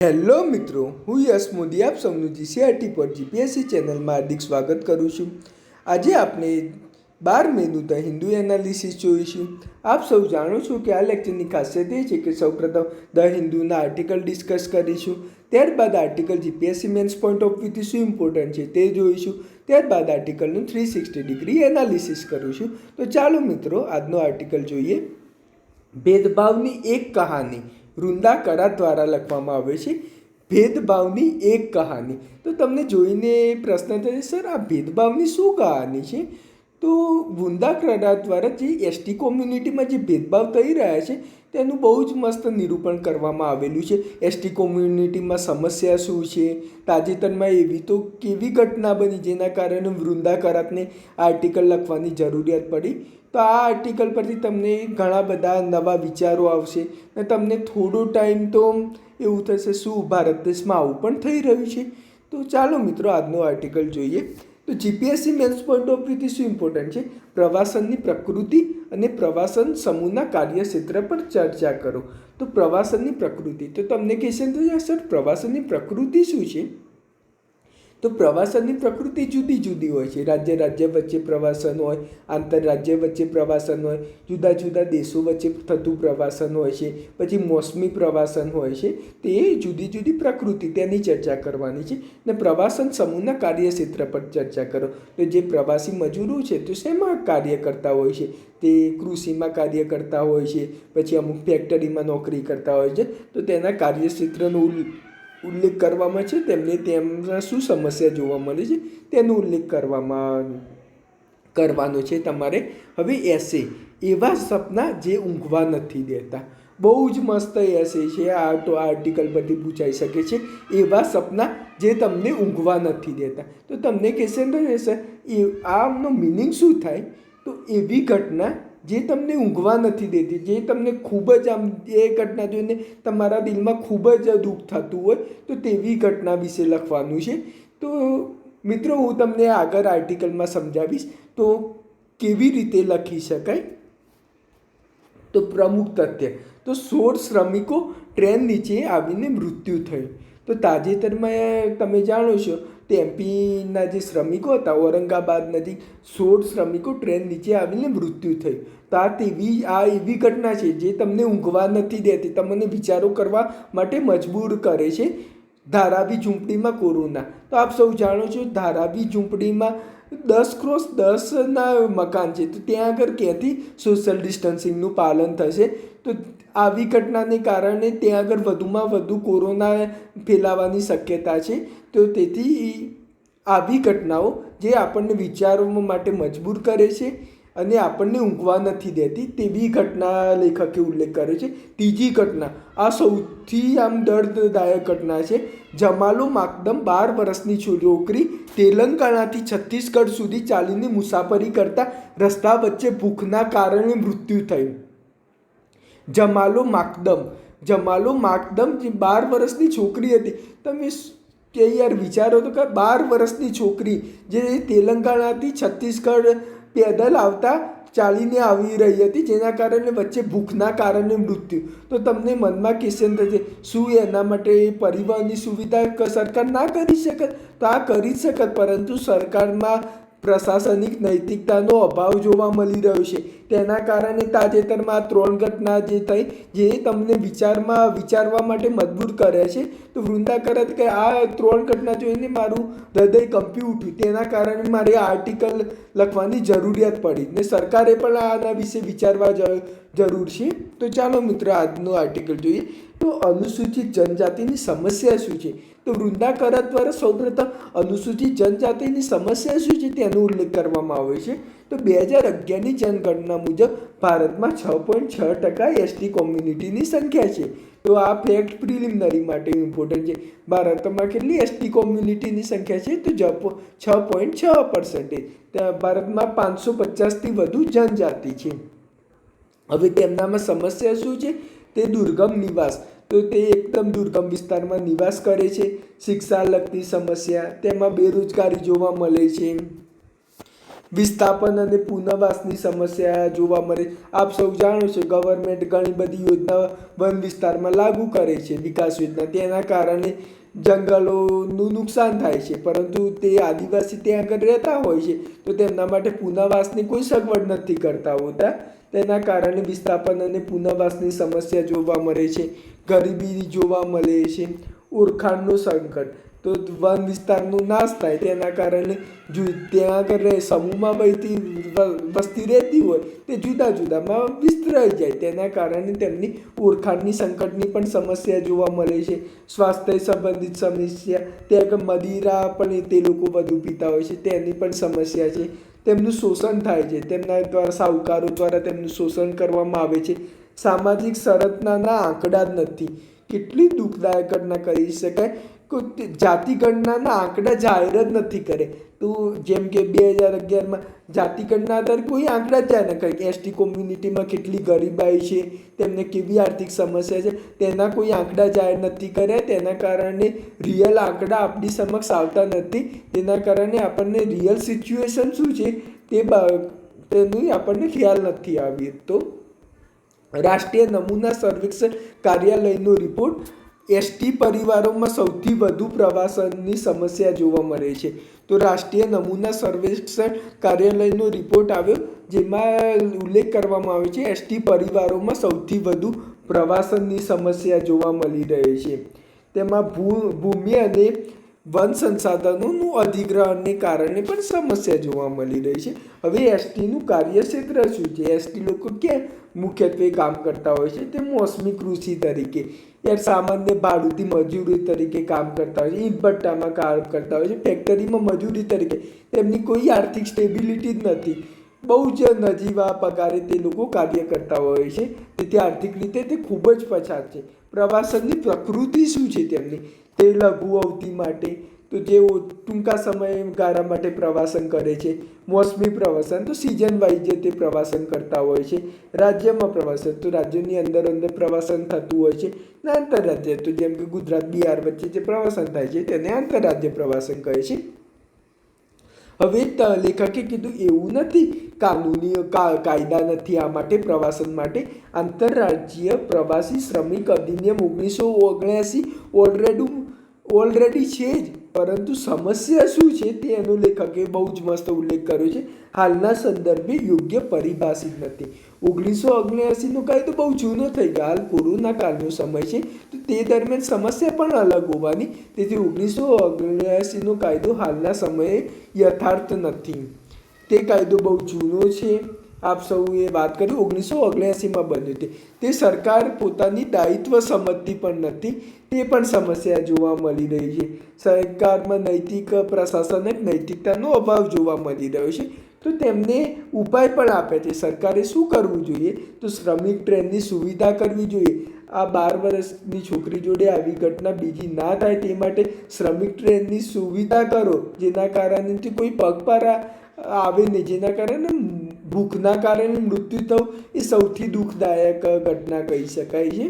Hello મિત્રો, હું યશ મોદી આપ સૌનું જીસીઆરટી પર જીપીએસસી ચેનલમાં હાર્દિક સ્વાગત કરું છું। આજે આપણે 12 મેનું ધ હિન્દુ એનાલિસિસ જોઈશું। આપ સૌ જાણો છો કે આ લેક્ચરની ખાસિયત એ છે કે સૌપ્રથમ ધ હિન્દુના આર્ટિકલ ડિસ્કસ કરીશું, ત્યારબાદ article GPSC mains point of વ્યૂથી શું ઇમ્પોર્ટન્ટ છે તે જોઈશું, ત્યારબાદ આર્ટિકલનું 360 ડિગ્રી એનાલિસિસ કરીશું। તો ચાલો મિત્રો આજનો આર્ટિકલ જોઈએ। ભેદભાવની એક કહાની વૃંદા કરા દ્વારા લખવામાં આવે છે। ભેદભાવની એક કહાની, તો તમને જોઈને પ્રશ્ન થશે સર આ ભેદભાવની શું કહાની છે? તો વૃંદા કરા દ્વારા જે એસટી કોમ્યુનિટીમાં જે ભેદભાવ થઈ રહ્યા છે તેનું બહુ જ મસ્ત નિરૂપણ કરવામાં આવેલું છે। એસટી કોમ્યુનિટીમાં સમસ્યા શું છે, તાજેતરમાં એવી તો કેવી ઘટના બની જેના કારણે વૃંદા કરાતને આર્ટિકલ લખવાની જરૂરિયાત પડી। તો આ આર્ટિકલ પરથી તમને ઘણા બધા નવા વિચારો આવશે અને તમને થોડો ટાઈમ તો એવું થશે શું ભારત દેશમાં આવું પણ થઈ રહ્યું છે? તો ચાલો મિત્રો આજનો આર્ટિકલ જોઈએ। તો જીપીએસસી મેન્સ પોઈન્ટ ઓફ વ્યૂથી શું ઇમ્પોર્ટન્ટ છે? પ્રવાસનની પ્રકૃતિ અને પ્રવાસન સમૂહના કાર્યક્ષેત્ર પર ચર્ચા કરો। તો પ્રવાસનની પ્રકૃતિ, તો તમને ક્વેશ્ચન થશે સર પ્રવાસનની પ્રકૃતિ શું છે? તો પ્રવાસનની પ્રકૃતિ જુદી જુદી હોય છે। રાજ્ય વચ્ચે પ્રવાસન હોય, આંતરરાજ્ય વચ્ચે પ્રવાસન હોય, જુદા જુદા દેશો વચ્ચે થતું પ્રવાસન હોય છે, પછી મોસમી પ્રવાસન હોય છે। તે જુદી જુદી પ્રકૃતિ તેની ચર્ચા કરવાની છે ને પ્રવાસન સમૂહના કાર્યક્ષેત્ર પર ચર્ચા કરો। તો જે પ્રવાસી મજૂરો છે તો શેમાં કાર્ય કરતા હોય છે? તે કૃષિમાં કાર્ય કરતા હોય છે, પછી અમુક ફેક્ટરીમાં નોકરી કરતા હોય છે, તો તેના કાર્યક્ષેત્રનો ઉલ્લેખ કરવામાં છે, તેમના શું સમસ્યા જોવા મળે છે તેનો ઉલ્લેખ કરવાનો છે તમારે। હવે એસે એવા સપના જે ઊંઘવા નથી દેતા, બહુ જ મસ્ત એસે છે આ, તો આર્ટિકલ પરથી પૂછાઈ શકે છે એવા સપના જે તમને ઊંઘવા નથી દેતા। તો તમને ક્વેશ્ચન રહેશે આનો મિનિંગ શું થાય? તો એવી ઘટના જે તમને ઊંઘવા નથી દેતી, જે તમને ખૂબ જ આમ એ ઘટના જોઈને તમારા દિલમાં ખૂબ જ દુઃખ થતું હોય, તો તેવી ઘટના વિશે લખવાનું છે। તો મિત્રો હું તમને આગળ આર્ટિકલમાં સમજાવીશ તો કેવી રીતે લખી શકાય। તો પ્રમુખ તથ્ય, તો 16 શ્રમિકો ટ્રેન નીચે આવીને મૃત્યુ થયું। તો તાજેતરમાં તમે જાણો છો તે એમપીના જે શ્રમિકો હતા ઔરંગાબાદ નજીક 16 શ્રમિકો ટ્રેન નીચે આવીને મૃત્યુ થયું। તો આ એવી ઘટના છે જે તમને ઊંઘવા નથી દેતી, તમને વિચારો કરવા માટે મજબૂર કરે છે। ધારાવી ઝૂંપડીમાં કોરોના, તો આપ સૌ જાણો છો ધારાવી ઝૂંપડીમાં 10x10 મકાન છે, તો ત્યાં આગળ ક્યાંથી સોશિયલ ડિસ્ટન્સિંગનું પાલન થશે? તો આવી ઘટનાને કારણે ત્યાં આગળ વધુમાં વધુ કોરોના ફેલાવાની શક્યતા છે। તો તેથી આવી ઘટનાઓ જે આપણને વિચારવા માટે મજબૂર કરે છે અને આપણને ઊંઘવા નથી દેતી તેવી ઘટના લેખકે ઉલ્લેખ કર્યો છે। ત્રીજી ઘટના, આ સૌથી આમ દર્દદાયક ઘટના છે। જમાલો માકદમ 12 વર્ષની છોકરી તેલંગાણાથી છત્તીસગઢ સુધી ચાલીને મુસાફરી કરતા રસ્તા વચ્ચે ભૂખના કારણે મૃત્યુ થયું। જમાલો માકદમ જે 12 વર્ષની છોકરી હતી, તમે કે યાર વિચારો તો કે 12 વર્ષની છોકરી જે તેલંગાણાથી છત્તીસગઢ પેદલ આવતા ચાલીને આવી રહી હતી, જેના કારણે વચ્ચે ભૂખના કારણે મૃત્યુ। તો તમને મનમાં ક્વેશ્ચન થશે શું એના માટે પરિવહનની સુવિધા સરકાર ના કરી શકત? તો આ કરી શકત, પરંતુ સરકારમાં પ્રશાસનિક નૈતિકતાનો અભાવ જોવા મળી રહ્યો છે। તેના કારણે તાજેતરમાં 3 ઘટના જે થઈ જે તમને વિચારવા માટે મજબૂર કરે છે। તો વૃંદા કરાત કે આ 3 ઘટના જોઈને મારું હૃદય કંપી ઉઠ્યું, તેના કારણે મારે આ આર્ટિકલ લખવાની જરૂરિયાત પડી ને સરકારે પણ આના વિશે વિચારવા જરૂર છે। તો ચાલો મિત્રો આજનો આર્ટિકલ જોઈએ। તો અનુસૂચિત જનજાતિની સમસ્યા શું છે? તો વૃંદા કરાત દ્વારા સૌપ્રથમ અનુસૂચિત જનજાતિની સમસ્યા શું છે તેનો ઉલ્લેખ કરવામાં આવ્યો છે। તો 2011ની જનગણના મુજબ ભારતમાં 6.6% એસટી કોમ્યુનિટીની સંખ્યા છે। તો આ ફેક્ટ પ્રિલિમિનરી માટે ઇમ્પોર્ટન્ટ છે। ભારતમાં કેટલી એસટી કોમ્યુનિટીની સંખ્યા છે? તો 6.6%। ભારતમાં 550થી વધુ જનજાતિ છે। હવે તેમનામાં સમસ્યા શું છે? તે દુર્ગમ નિવાસ, તો તે એકદમ દુર્ગમ વિસ્તારમાં નિવાસ કરે છે। શિક્ષા લગતી સમસ્યા, તેમાં બેરોજગારી જોવા મળે છે, વિસ્થાપન અને પુનઃવાસની સમસ્યા જોવા મળે. આપ સૌ જાણો છો ગવર્મેન્ટ ઘણી બધી યોજના વન વિસ્તારમાં લાગુ કરે છે, વિકાસ યોજના. તેના કારણે જંગલોનું નુકસાન થાય છે, પરંતુ તે આદિવાસી ત્યાં આગળ રહેતા હોય છે તો તેમના માટે પુનઃવાસની કોઈ સગવડ નથી કરતા હોતા. તેના કારણે વિસ્થાપન અને પુનઃવાસની સમસ્યા જોવા મળે છે. ગરીબી જોવા મળે છે. ઓળખાણનું સંકટ, તો વન વિસ્તારનો નાશ થાય તેના કારણે ત્યાં આગળ સમૂહમાં વસ્તી રહેતી હોય તે જુદા જુદામાં વિસ્તરાઈ જાય. તેના કારણે તેમની ઓળખાણની સંકટની પણ સમસ્યા જોવા મળે છે. સ્વાસ્થ્ય સંબંધિત સમસ્યા, ત્યાં મદિરા પણ તે લોકો વધુ પીતા હોય છે તેની પણ સમસ્યા છે. તેમનું શોષણ થાય છે, તેમના દ્વારા સાહુકારો દ્વારા તેમનું શોષણ કરવામાં આવે છે. સામાજિક સંરચનાના આંકડા જ નથી. કેટલી દુઃખદાયક ઘટના કરી શકાય. જાતિગણનાના આંકડા જાહેર જ નથી કરે. તો જેમ કે 2011માં જાતિગણના આધારે કોઈ આંકડા જ જાહેર ન કરે. એસટી કોમ્યુનિટીમાં કેટલી ગરીબાઈ છે, તેમને કેવી આર્થિક સમસ્યા છે, તેના કોઈ આંકડા જાહેર નથી કર્યા. તેના કારણે રિયલ આંકડા આપણી સમક્ષ આવતા નથી. તેના કારણે આપણને રિયલ સિચ્યુએશન શું છે તેનું આપણને ખ્યાલ નથી આવ્યો. તો રાષ્ટ્રીય નમૂના સર્વેક્ષણ કાર્યાલયનો રિપોર્ટ, એસટી પરિવારોમાં સૌથી વધુ પ્રવાસનની સમસ્યા જોવા મળે છે. તો રાષ્ટ્રીય નમૂના સર્વેક્ષણ કાર્યાલયનો રિપોર્ટ આવ્યો, જેમાં ઉલ્લેખ કરવામાં આવ્યો છે એસટી પરિવારોમાં સૌથી વધુ પ્રવાસનની સમસ્યા જોવા મળી રહી છે. તેમાં ભૂમિ અને વન સંસાધનોનું અધિગ્રહણને કારણે પણ સમસ્યા જોવા મળી રહી છે. હવે એસટીનું કાર્યક્ષેત્ર શું છે? એસટી લોકો ક્યાં મુખ્યત્વે કામ કરતા હોય છે? તે મોસમી કૃષિ તરીકે, સામાન્ય ભાડુતી મજૂરી તરીકે કામ કરતા હોય છે, ઈંટ ભટ્ટામાં કામ કરતા હોય છે, ફેક્ટરીમાં મજૂરી તરીકે. તેમની કોઈ આર્થિક સ્ટેબિલિટી જ નથી. બહુ જ નજીવા પગારે તે લોકો કાર્ય કરતા હોય છે. તેથી આર્થિક રીતે તે ખૂબ જ પછાત છે. પ્રવાસનની પ્રકૃતિ શું છે તેમની? તે લઘુ અવધિ માટે, તો જે ટૂંકા સમયગાળા માટે પ્રવાસન કરે છે. મોસમી પ્રવાસન, તો સિઝન વાઇઝ જે તે પ્રવાસન કરતા હોય છે. રાજ્યમાં પ્રવાસન, તો રાજ્યોની અંદર પ્રવાસન થતું હોય છે. ને આંતરરાજ્ય, તો જેમ કે ગુજરાત બિહાર વચ્ચે જે પ્રવાસન થાય છે તેને આંતરરાજ્ય પ્રવાસન કહે છે. હવે લેખકે કીધું એવું નથી કાનૂની કાયદા નથી આ માટે, પ્રવાસન માટે. આંતરરાજ્ય પ્રવાસી શ્રમિક અધિનિયમ 1979 ઓલરેડી છે જ, પરંતુ સમસ્યા શું છે તે એનો લેખકે બહુ જ મસ્ત ઉલ્લેખ કર્યો છે. હાલના સંદર્ભે યોગ્ય પરિભાષિત નથી. 1979નો કાયદો બહુ જૂનો થઈ ગયો, હાલ કોરોના કાળનો સમય છે, તો તે દરમિયાન સમસ્યા પણ અલગ હોવાની. તેથી 1979નો કાયદો હાલના સમયે યથાર્થ નથી. તે કાયદો બહુ જૂનો છે. આપ સૌએ વાત કરી 1979માં બન્યું તે સરકાર પોતાની દાયિત્વ સમજતી પણ નથી. તે પણ સમસ્યા જોવા મળી રહી છે. સરકારમાં નૈતિક પ્રશાસન નૈતિકતાનો અભાવ જોવા મળી રહ્યો છે. તો તેમને ઉપાય પણ આપે છે. સરકારે શું કરવું જોઈએ? તો શ્રમિક ટ્રેનની સુવિધા કરવી જોઈએ. આ 12 વર્ષની છોકરી જોડે આવી ઘટના બીજી ના થાય તે માટે શ્રમિક ટ્રેનની સુવિધા કરો, જેના કારણે કોઈ પગપાળા આવે નહીં, જેના કારણે ભૂખના કારણે મૃત્યુ થવું એ સૌથી દુઃખદાયક ઘટના કહી શકાય છે.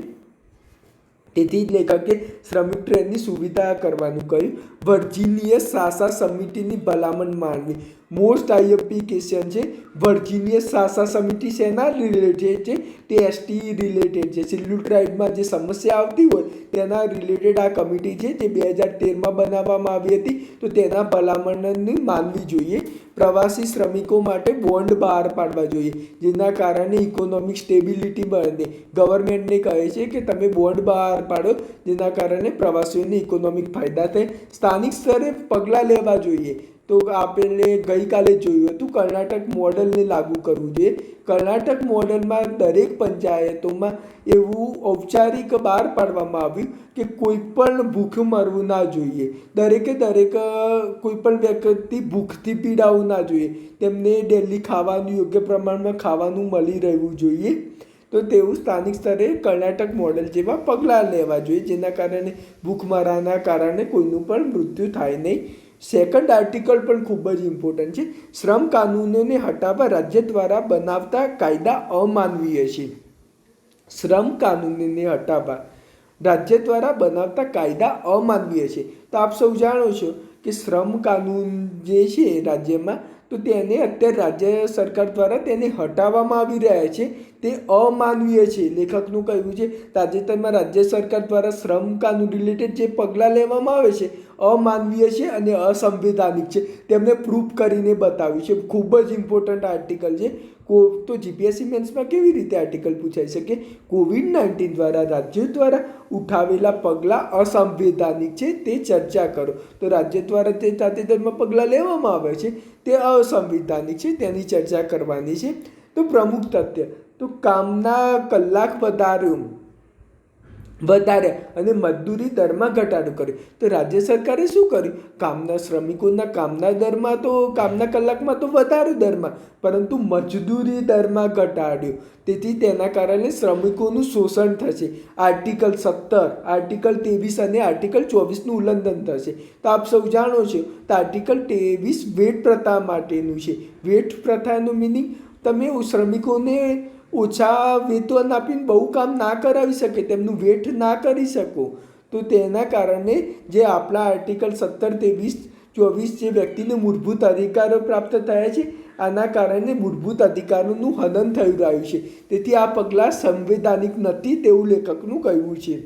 તેથી જ લેખકે શ્રમિક ટ્રેનની સુવિધા કરવાનું કહ્યું. વર્જિનિયસ સાસા સમિતિની ભલામણ માનવી. મોસ્ટ આઈએમપી ક્વેશ્ચન છે. વર્જિનિયસ સાસા સમિતિ શેના રિલેટેડ છે? તે એસટી રિલેટેડ છે. શિડ્યુલ ટ્રાઇબમાં જે સમસ્યા આવતી હોય તેના રિલેટેડ આ કમિટી છે, જે 2013માં બનાવવામાં આવી હતી. તો તેના ભલામણને માનવી જોઈએ. પ્રવાસી શ્રમિકો માટે બોન્ડ બહાર પાડવા જોઈએ, જેના કારણે ઇકોનોમિક સ્ટેબિલિટી બને. ગવર્મેન્ટને કહે છે કે તમે બોન્ડ બહાર પાડો, જેના કારણે પ્રવાસીઓને ઇકોનોમિક ફાયદા થાય. સ્થાનિક સ્તરે પગલાં લેવા જોઈએ. તો આપણે ગઈકાલે જોયું હતું કર્ણાટક મોડલને લાગુ કરવું જોઈએ. કર્ણાટક મોડલમાં દરેક પંચાયતોમાં એવું ઔપચારિક બહાર પાડવામાં આવ્યું કે કોઈ પણ ભૂખ મરવું ના જોઈએ. દરેક કોઈ પણ વ્યક્તિ ભૂખથી પીડાવું ના જોઈએ. તેમને ડેલી ખાવાનું, યોગ્ય પ્રમાણમાં ખાવાનું મળી રહેવું જોઈએ. તો તેવું સ્થાનિક સ્તરે કર્ણાટક મોડલ જેવા પગલાં લેવા જોઈએ, જેના કારણે ભૂખમરાના કારણે કોઈનું પણ મૃત્યુ થાય નહીં. સેકન્ડ આર્ટિકલ પણ ખૂબ જ ઇમ્પોર્ટન્ટ છે. શ્રમ કાનૂનોને હટાવવા રાજ્ય દ્વારા બનાવતા કાયદા અમાનવીય છે. શ્રમ કાનૂનોને હટાવવા રાજ્ય દ્વારા બનાવતા કાયદા અમાનવીય છે. તો આપ સૌ જાણો છો કે શ્રમ કાનૂન જે છે રાજ્યમાં, તો તેને અત્યારે રાજ્ય સરકાર દ્વારા તેને હટાવવામાં આવી રહ્યા છે. તે અમાનવીય છે. લેખકનું કહેવું છે તાજેતરમાં રાજ્ય સરકાર દ્વારા શ્રમ કાનૂન રિલેટેડ જે પગલાં લેવામાં આવે છે અમાનવીય છે અને અસંવૈધાનિક છે. તેમણે પ્રૂફ કરીને બતાવ્યું છે. ખૂબ જ ઇમ્પોર્ટન્ટ આર્ટિકલ છે. તો જીપીએસસી મેન્સમાં કેવી રીતે આર્ટિકલ પૂછાઈ શકે? COVID-19 દ્વારા રાજ્યો દ્વારા ઉઠાવેલા પગલાં અસંવૈધાનિક છે તે ચર્ચા કરો. તો રાજ્ય દ્વારા તે તાજેતરમાં પગલાં લેવામાં આવે છે તે અસંવૈધાનિક છે, તેની ચર્ચા કરવાની છે. તો પ્રમુખ તથ્ય, તો કામના કલાક વધાર્યા અને મજદૂરી દરમાં ઘટાડો કર્યો. તો રાજ્ય સરકારે શું કર્યું? શ્રમિકોના કામના દરમાં તો કામના કલાકમાં તો વધારો દરમાં, પરંતુ મજદૂરી દરમાં ઘટાડ્યો. તેથી તેના કારણે શ્રમિકોનું શોષણ થશે. આર્ટિકલ 17, આર્ટિકલ 23 અને આર્ટિકલ 24નું ઉલ્લંઘન થશે. તો આપ સૌ જાણો છો તો આર્ટિકલ 23 વેટ પ્રથા માટેનું છે. વેટ પ્રથાનું મિનિંગ, તમે શ્રમિકોને ઓછા વેતન આપીને બહુ કામ ના કરાવી શકે, તેમનું વેટ ના કરી શકો. તો તેના કારણે જે આપણા આર્ટિકલ 17, 23, 24 જે વ્યક્તિને મૂળભૂત અધિકારો પ્રાપ્ત થયા છે, આના કારણે મૂળભૂત અધિકારોનું હનન થઈ રહ્યું છે. તેથી આ પગલાં સંવૈધાનિક નથી તેવું લેખકનું કહેવું છે.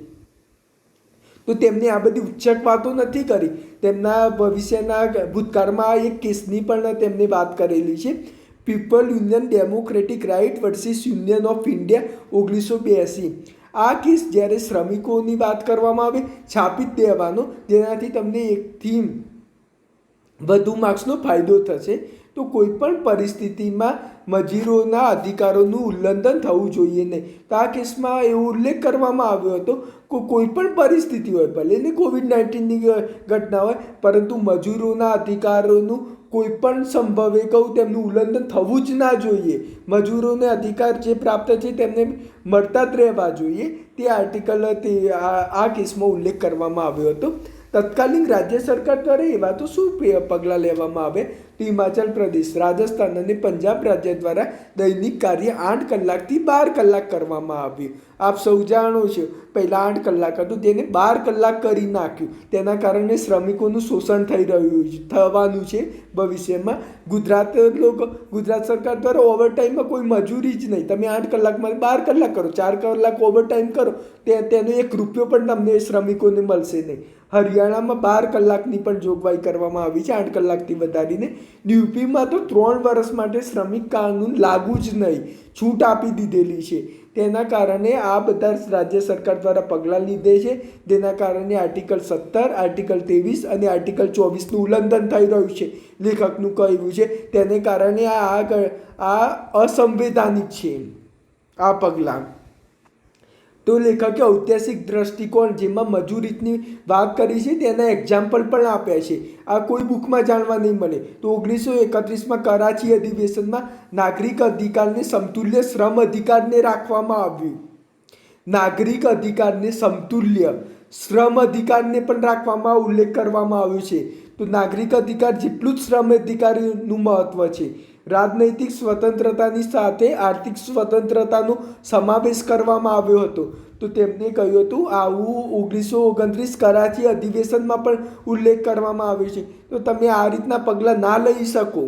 તો તેમને આ બધી ઉચ્ચક વાતો નથી કરી. તેમના ભવિષ્યના ભૂતકાળમાં એક કેસની પણ તેમને વાત કરેલી છે. People Union Democratic Right versus Union of India 1982. આ કેસ જ્યારે શ્રમિકોની વાત કરવામાં આવે, છાપી જ દેવાનો, જેનાથી તમને એકથી વધુ માર્ક્સનો ફાયદો થશે. તો કોઈપણ પરિસ્થિતિમાં મજૂરોના અધિકારોનું ઉલ્લંઘન થવું જોઈએ નહીં. તો આ કેસમાં એવો ઉલ્લેખ કરવામાં આવ્યો હતો કે કોઈપણ પરિસ્થિતિ હોય, ભલે ને COVID-19ની ઘટના હોય, પરંતુ મજૂરોના અધિકારોનું કોઈપણ સંભવે તેમનું ઉલ્લંઘન થવું જ ના જોઈએ. મજૂરોને અધિકાર જે પ્રાપ્ત છે તેમને મળતા જ રહેવા જોઈએ. તે આર્ટિકલ આ કેસમાં ઉલ્લેખ કરવામાં આવ્યો હતો. તત્કાલીન રાજ્ય સરકાર દ્વારા એવા તો શું પગલાં લેવામાં આવે? તો હિમાચલ પ્રદેશ, રાજસ્થાન અને પંજાબ રાજ્ય દ્વારા દૈનિક કાર્ય 8 કલાકથી 12 કલાક કરવામાં આવ્યું. આપ સૌ જાણો છો પહેલાં 8 કલાક હતું, તેને 12 કલાક કરી નાખ્યું. તેના કારણે શ્રમિકોનું શોષણ થવાનું છે ભવિષ્યમાં. ગુજરાત સરકાર દ્વારા ઓવરટાઈમમાં કોઈ મજૂરી જ નહીં. તમે 8 કલાકમાં 12 કલાક કરો, 4 કલાક ઓવરટાઈમ કરો, તેનો 1 રૂપિયો પણ તમને શ્રમિકોને મળશે નહીં. હરિયાણામાં 12 કલાકની પણ જોગવાઈ કરવામાં આવી છે, 8 કલાકથી વધારીને. યુપીમાં તો 3 વર્ષ માટે શ્રમિક કાનૂન લાગુ જ નહીં, છૂટ આપી દીધેલી છે. તેના કારણે આ બધા રાજ્ય સરકાર દ્વારા પગલાં લીધે છે, જેના કારણે આર્ટિકલ 17, આર્ટિકલ 23 અને આર્ટિકલ 24નું ઉલ્લંઘન થઈ રહ્યું છે. લેખકનું કહેવું છે તેને કારણે આ અસંવૈધાનિક છે આ પગલાં. તો લેખકે ઐતિહાસિક દ્રષ્ટિકોણ જેમાં મજૂરીની વાત કરી છે તેના એક્ઝામ્પલ પણ આપ્યા છે. આ કોઈ બુકમાં જાણવા નહીં મળે. તો 1931માં કરાચી અધિવેશનમાં નાગરિક અધિકારને સમતુલ્ય શ્રમ અધિકારને રાખવામાં આવ્યું. નાગરિક અધિકારને સમતુલ્ય શ્રમ અધિકારને પણ રાખવામાં ઉલ્લેખ કરવામાં આવ્યો છે. તો નાગરિક અધિકાર જેટલું જ શ્રમ અધિકારનું મહત્ત્વ છે. રાજનૈતિક સ્વતંત્રતાની સાથે આર્થિક સ્વતંત્રતાનો સમાવેશ કરવામાં આવ્યો હતો. તો તેમણે કહ્યું હતું આવું 1929 કરાચી અધિવેશનમાં પણ ઉલ્લેખ કરવામાં આવ્યો છે. તો તમે આ રીતના પગલાં ના લઈ શકો.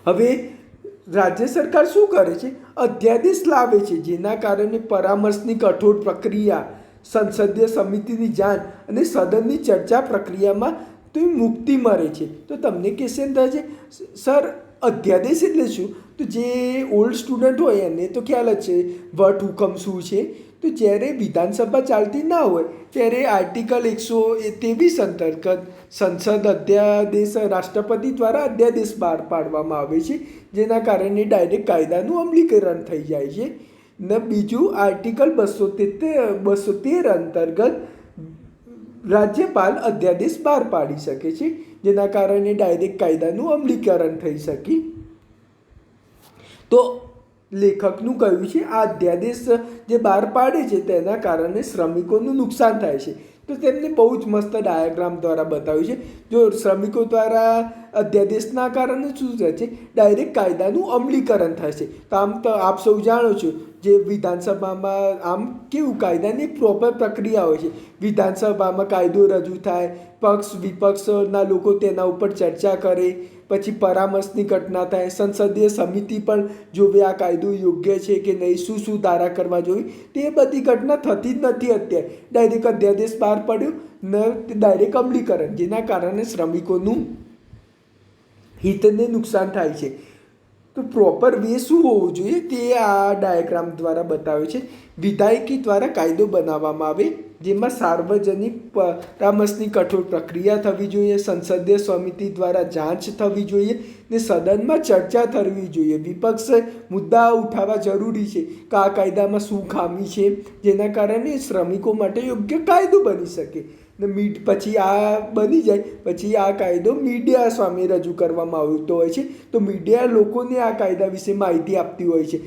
હવે રાજ્ય સરકાર શું કરે છે? અધ્યાદેશ લાવે છે, જેના કારણે પરામર્શની કઠોર પ્રક્રિયા, સંસદીય સમિતિની જાણ અને સદનની ચર્ચા પ્રક્રિયામાં તો મુક્તિ મળે છે. તો તમને ક્વેશ્ચન થાય છે સર અધ્યાદેશ એટલે શું? તો જે ઓલ્ડ સ્ટુડન્ટ હોય એને તો ખ્યાલ જ છે વટ હુકમ શું છે. તો જ્યારે વિધાનસભા ચાલતી ના હોય ત્યારે આર્ટિકલ 123 અંતર્ગત સંસદ અધ્યાદેશ રાષ્ટ્રપતિ દ્વારા અધ્યાદેશ બહાર પાડવામાં આવે છે, જેના કારણે ડાયરેક્ટ કાયદાનું અમલીકરણ થઈ જાય છે. ને બીજું આર્ટિકલ 213 અંતર્ગત રાજ્યપાલ અધ્યાદેશ બહાર પાડી શકે છે, જેના કારણે ડાયરેક્ટ કાયદાનું અમલીકરણ થઈ શકે. તો લેખકનું કહ્યું છે આ અધ્યાદેશ જે બહાર પાડે છે તેના કારણે શ્રમિકોનું નુકસાન થાય છે. તો તેમને બહુ જ મસ્ત ડાયાગ્રામ દ્વારા બતાવ્યું છે. જો શ્રમિકો દ્વારા અધ્યાદેશના કારણે શું થાય છે? ડાયરેક્ટ કાયદાનું અમલીકરણ થશે. તો આમ તો આપ સૌ જાણો છો જે વિધાનસભામાં આમ કેવું કાયદાની પ્રોપર પ્રક્રિયા હોય છે. વિધાનસભામાં કાયદો રજૂ થાય, પક્ષ વિપક્ષના લોકો તેના ઉપર ચર્ચા કરે, પછી પરામર્શની ઘટના થાય, સંસદીય સમિતિ પણ જોવે આ કાયદો યોગ્ય છે કે નહીં, શું શું ધારા કરવા જોઈએ, તે બધી ઘટના થતી જ નથી. અત્યારે ડાયરેક્ટ અધ્યાદેશ બહાર પડ્યો ને ડાયરેક્ટ અમલીકરણ, જેના કારણે શ્રમિકોનું હિતને નુકસાન થાય છે. તો પ્રોપર વે શું હોવું જોઈએ તે આ ડાયાગ્રામ દ્વારા બતાવે છે. વિધાયકી દ્વારા કાયદો બનાવવામાં આવે જેમાં સાર્વજનિક પરામર્શની કઠોર પ્રક્રિયા થવી જોઈએ, સંસદીય સમિતિ દ્વારા જાંચ થવી જોઈએ ને સદનમાં ચર્ચા થવી જોઈએ. વિપક્ષે મુદ્દા ઉઠાવવા જરૂરી છે કે આ કાયદામાં શું ખામી છે, જેના કારણે શ્રમિકો માટે યોગ્ય કાયદો બની શકે. ને પછી આ બની જાય પછી આ કાયદો મીડિયા સામે રજૂ કરવામાં આવતો હોય છે. તો મીડિયા લોકોને આ કાયદા વિશે માહિતી આપતી હોય છે.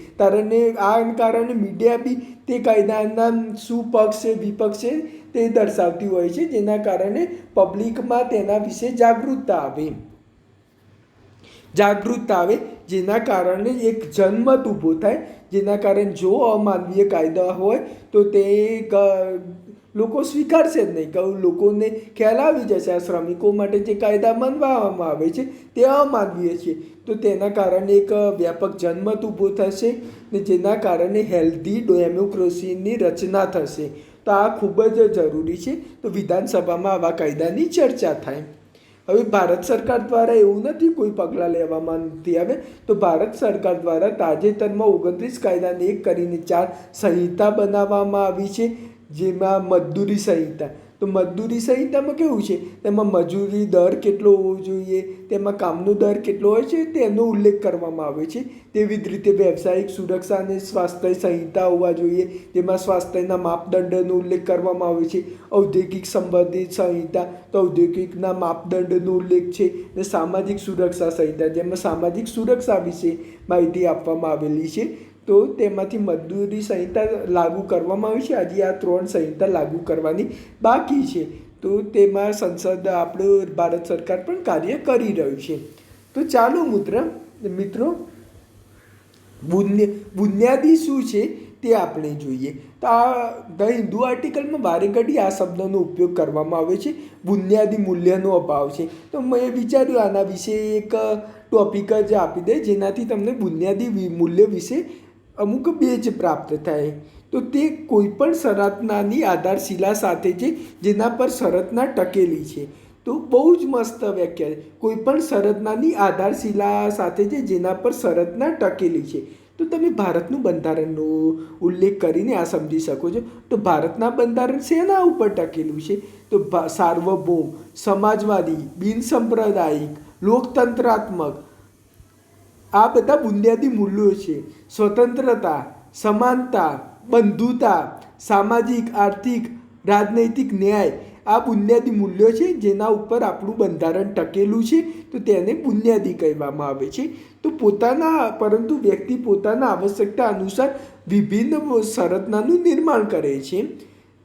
આ કારણે મીડિયા બી તે કાયદાના શું પક્ષ છે વિપક્ષ છે તે દર્શાવતી હોય છે, જેના કારણે પબ્લિકમાં તેના વિશે જાગૃતતા આવે, જેના કારણે એક જનમત ઊભો થાય, જેના કારણે જો અમાનવીય કાયદા હોય તો તે લોકો સ્વીકારશે જ નહીં. કે લોકોને ખ્યાલ આવી જશે આ શ્રમિકો માટે જે કાયદા બનાવવામાં આવે છે તે અમાનવીય છે. તો તેના કારણે એક વ્યાપક જનમત ઊભો થશે ને જેના કારણે હેલ્ધી ડેમોક્રેસીની રચના થશે. તો આ ખૂબ જ જરૂરી છે. તો વિધાનસભામાં આવા કાયદાની ચર્ચા થાય. હવે ભારત સરકાર દ્વારા એવું નથી કોઈ પગલાં લેવામાં નથી આવે. તો ભારત સરકાર દ્વારા તાજેતરમાં 29 કાયદાને એક કરીને 4 સંહિતા બનાવવામાં આવી છે, જેમાં મજદૂરી સંહિતા. તો મજદૂરી સંહિતામાં કેવું છે, તેમાં મજૂરી દર કેટલો હોવો જોઈએ, તેમાં કામનો દર કેટલો હોય છે તેનો ઉલ્લેખ કરવામાં આવે છે. તેવી જ રીતે વ્યવસાયિક સુરક્ષા અને સ્વાસ્થ્ય સંહિતા હોવા જોઈએ, જેમાં સ્વાસ્થ્યના માપદંડનો ઉલ્લેખ કરવામાં આવે છે. ઔદ્યોગિક સંબંધિત સંહિતા, તો ઔદ્યોગિકના માપદંડનો ઉલ્લેખ છે. અને સામાજિક સુરક્ષા સંહિતા, જેમાં સામાજિક સુરક્ષા વિશે માહિતી આપવામાં આવેલી છે. તો તેમાંથી મજદૂરી સંહિતા લાગુ કરવામાં આવી છે. આજે આ 3 સંહિતા લાગુ કરવાની બાકી છે. તો તેમાં સંસદ આપણું ભારત સરકાર પણ કાર્ય કરી રહ્યું છે. તો ચાલો મિત્રો બુનિયાદી શું છે તે આપણે જોઈએ. તો આ ધ હિન્દુ આર્ટિકલમાં વારે ઘડી આ શબ્દનો ઉપયોગ કરવામાં આવે છે, બુનિયાદી મૂલ્યનો અભાવ છે. તો મેં વિચાર્યું આના વિશે એક ટોપિક જ આપી દે, જેનાથી તમને બુનિયાદી મૂલ્ય વિશે અમુક બેઝ પ્રાપ્ત થાય. તો તે કોઈપણ શરતનાની આધારશિલા સાથે છે જેના પર શરતના ટકેલી છે. તો બહુ જ મસ્ત વ્યાખ્યા છે. કોઈપણ શરતનાની આધારશિલા સાથે છે જેના પર શરતના ટકેલી છે. તો તમે ભારતનું બંધારણનો ઉલ્લેખ કરીને આ સમજી શકો છો. તો ભારતના બંધારણ શેના ઉપર ટકેલું છે, તો સાર્વભૌમ, સમાજવાદી, બિનસાંપ્રદાયિક, લોકતંત્રાત્મક, આ બધા બુનિયાદી મૂલ્યો છે. સ્વતંત્રતા, સમાનતા, બંધુતા, સામાજિક, આર્થિક, રાજનૈતિક ન્યાય, આ બુનિયાદી મૂલ્યો છે જેના ઉપર આપણું બંધારણ ટકેલું છે. તો તેને બુનિયાદી કહેવામાં આવે છે. તો પરંતુ વ્યક્તિ પોતાના આવશ્યકતા અનુસાર વિભિન્ન શરતનાનું નિર્માણ કરે છે.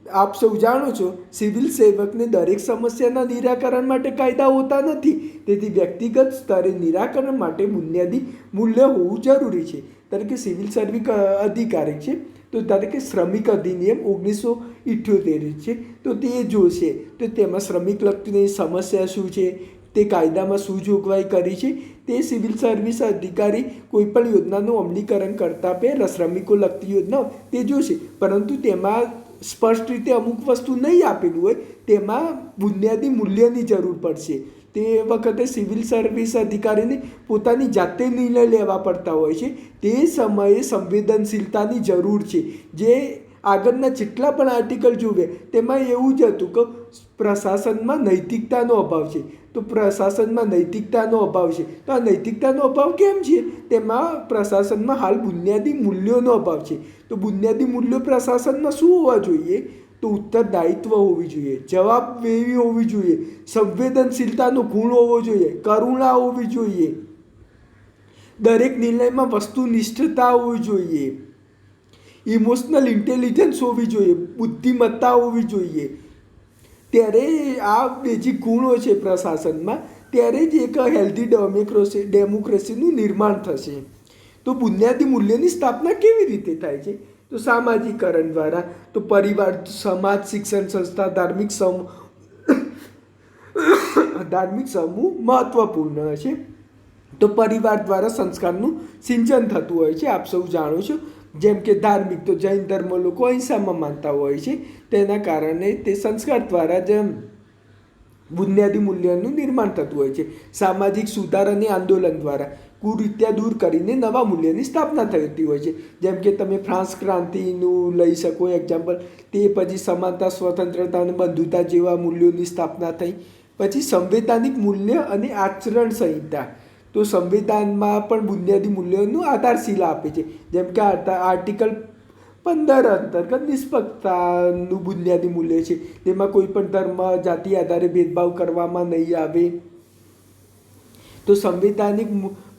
આપ સૌ જાણો છો, સિવિલ સેવકને દરેક સમસ્યાના નિરાકરણ માટે કાયદા હોતા નથી. તેથી વ્યક્તિગત સ્તરે નિરાકરણ માટે બુનિયાદી મૂલ્ય હોવું જરૂરી છે. ધારો કે સિવિલ સર્વિસ અધિકારી છે, તો ધારો કે શ્રમિક અધિનિયમ 1978 છે, તો તે જોશે તો તેમાં શ્રમિક લગતી સમસ્યા શું છે, તે કાયદામાં શું જોગવાઈ કરી છે. તે સિવિલ સર્વિસ અધિકારી કોઈપણ યોજનાનું અમલીકરણ કરતા પહેલાં શ્રમિકો લગતી યોજનાઓ તે જોશે. પરંતુ તેમાં સ્પષ્ટ રીતે અમુક વસ્તુ નહીં આપેલું હોય, તેમાં બુનિયાદી મૂલ્યની જરૂર પડશે. તે વખતે સિવિલ સર્વિસ અધિકારીને પોતાની જાતે નિર્ણય લેવા પડતા હોય છે. તે સમયે સંવેદનશીલતાની જરૂર છે. જે આગળના જેટલા પણ આર્ટિકલ જુએ તેમાં એવું જ હતું કે પ્રશાસનમાં નૈતિકતાનો અભાવ છે. તો પ્રશાસનમાં નૈતિકતાનો અભાવ છે. તો આ નૈતિકતાનો અભાવ કેમ છે, તેમાં પ્રશાસનમાં હાલ બુનિયાદી મૂલ્યોનો અભાવ છે. તો બુનિયાદી મૂલ્યો પ્રશાસનમાં શું હોવા જોઈએ, તો ઉત્તરદાયિત્વ હોવી જોઈએ, જવાબદેહી હોવી જોઈએ, સંવેદનશીલતાનો ગુણ હોવો જોઈએ, કરુણા હોવી જોઈએ, દરેક નિર્ણયમાં વસ્તુનિષ્ઠતા હોવી જોઈએ, ઇમોશનલ ઇન્ટેલિજન્સ હોવી જોઈએ, બુદ્ધિમત્તા હોવી જોઈએ. ત્યારે આ બેઝિક ગુણો છે પ્રશાસનમાં, ત્યારે જ એક હેલ્ધી ડેમોક્રેસીનું નિર્માણ થશે. તો બુનિયાદી મૂલ્યની સ્થાપના કેવી રીતે થાય છે, તો સામાજિકરણ દ્વારા. તો પરિવાર, સમાજ, શિક્ષણ સંસ્થા, ધાર્મિક સમૂહ મહત્વપૂર્ણ છે. તો પરિવાર દ્વારા સંસ્કારનું સિંચન થતું હોય છે. આપ સૌ જાણો છો, જેમ કે ધાર્મિક તો જૈન ધર્મ લોકો અહિંસામાં માનતા હોય છે, તેના કારણે તે સંસ્કાર દ્વારા જ બુનિયાદી મૂલ્યનું નિર્માણ થતું હોય છે. સામાજિક સુધારાની આંદોલન દ્વારા કુરીત્યા દૂર કરીને નવા મૂલ્યની સ્થાપના થતી હોય છે. જેમ કે તમે ફ્રાન્સ ક્રાંતિનું લઈ શકો એક્ઝામ્પલ. તે પછી સમાનતા, સ્વતંત્રતા અને બંધુતા જેવા મૂલ્યોની સ્થાપના થઈ. પછી સંવૈધાનિક મૂલ્ય અને આચરણ સંહિતા. તો સંવિધાનમાં પણ બુનિયાદી મૂલ્યોનું આધારશિલા આપે છે. જેમ કે આર્ટિકલ 15 અંતર્ગત નિષ્પક્ષતાનું બુનિયાદી મૂલ્ય છે. તેમાં કોઈ પણ ધર્મ, જાતિ આધારે ભેદભાવ કરવામાં નહીં આવે. તો સંવૈધાનિક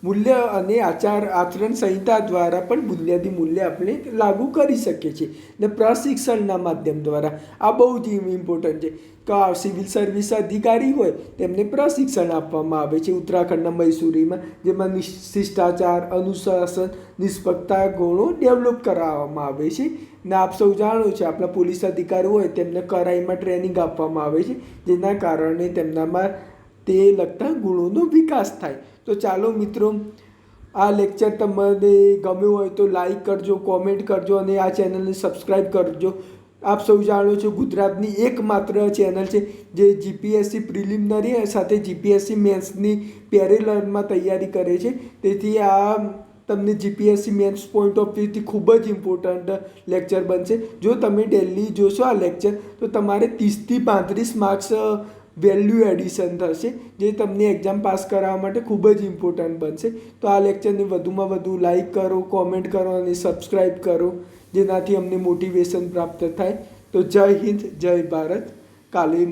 મૂલ્ય અને આચરણ સંહિતા દ્વારા પણ બુનિયાદી મૂલ્ય આપણે લાગુ કરી શકીએ છીએ. ને પ્રશિક્ષણના માધ્યમ દ્વારા આ બહુ જ ઇમ્પોર્ટન્ટ છે કે સિવિલ સર્વિસ અધિકારી હોય તેમને પ્રશિક્ષણ આપવામાં આવે છે ઉત્તરાખંડના મૈસૂરીમાં, જેમાં શિષ્ટાચાર, અનુશાસન, નિષ્પક્ષતા ગુણો ડેવલપ કરાવવામાં આવે છે. ને આપ સૌ જાણો છો, આપણા પોલીસ અધિકારી હોય તેમને કરાઈમાં ટ્રેનિંગ આપવામાં આવે છે, જેના કારણે તેમનામાં તે લગતા ગુણોનો વિકાસ થાય. તો ચાલો મિત્રો, આ લેક્ચર તમને ગમ્યું હોય તો લાઈક કરજો, કોમેન્ટ કરજો અને આ ચેનલને સબસ્ક્રાઈબ કરજો. આપ સૌ જાણો છો, ગુજરાતની એકમાત્ર ચેનલ છે જે જીપીએસસી પ્રિલિમિનરી સાથે જીપીએસસી મેન્સની પેરેલલમાં તૈયારી કરે છે. તેથી આ તમને જીપીએસસી મેન્સ પોઈન્ટ ઓફ વ્યૂથી ખૂબ જ ઇમ્પોર્ટન્ટ લેક્ચર બનશે. જો તમે ડેલી જોશો આ લેક્ચર તો તમારે 30થી 35 માર્ક્સ વેલ્યુ એડિશન થશે, જે તમને એક્ઝામ પાસ કરાવવા માટે ખૂબ જ ઇમ્પોર્ટન્ટ બનશે. તો આ લેક્ચરને વધુમાં વધુ લાઈક કરો, કોમેન્ટ કરો અને સબસ્ક્રાઈબ કરો, જેનાથી અમને મોટિવેશન પ્રાપ્ત થાય. તો જય હિન્દ, જય ભારત. કાલે